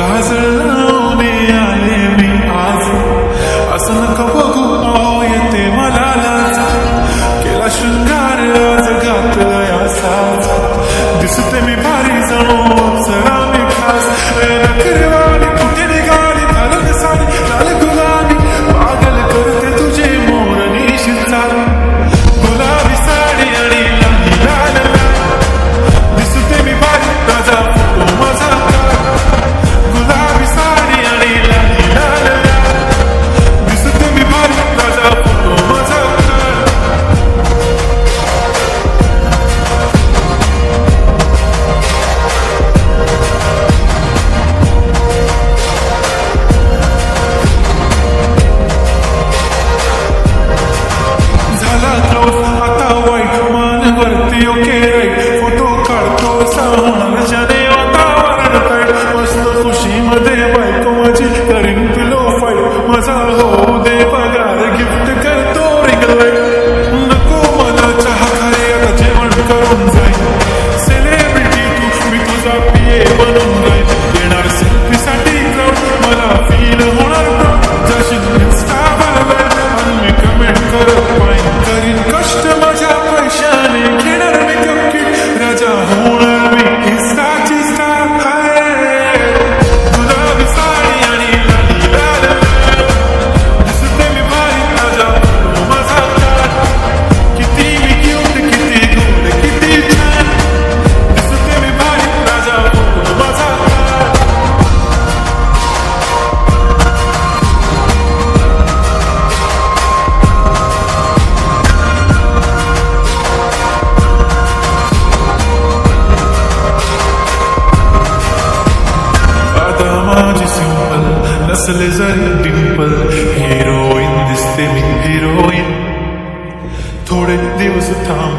काजळ लावणे आले मी आज, असं नका बघू अहो येते मला लाज, केला शृंगार आज घातलाय असाच, दिसते मी भारी जणू अप्सरा मी खास, नखरेवाली कुठे निघाली घालत साडी लाल गुलाबी, पागल करते तुझे मोरणी शिरचाल, गुलाबी साडी आणि लाली लाल लाल, दिसते मी भारी ताजा फोटो माझा, गुलाबी साडी आणि लाली लाल लाल, दिसते मी भारी ताजा फोटो माझा. झाला क्लोज आता वाईट मान वरती ओके राईट, फोटो काढतो होणार ज्याने वातावरण टाईट, मस्त खुशीमध्ये बायको माझी करीन पिलो फाईट, माझा हो दे पगार गिफ्ट करतो रिंग लाईट, नको मला चहा खाली आता जेवण करून जाईल, सेलिब्रिटी तू मी तुझा पिये बनून जाईल, येणार सेल्फीसाठी जाऊन मला फील होणार प्राऊड, जाशील इन्स्टावर आणि मी कमेंट करत पाहिजे, करीन कष्ट माझ्या पैशाने, घेणार मी कपकीट राजा होणार मी इन्स्टाची स्टार, गुलाबी साडी आणि लाली लाल लाल, दिसते मी भारी ताजा फोटो माझा काढ, किती मी क्यूट किती गोड किती छान, दिसते मी भारी ताजा फोटो माझा काढ. आता माझी सिंपल नसले जरी डिंपल, हिरोईन दिसते मी हिरोईन, थोडे दिवस थांब.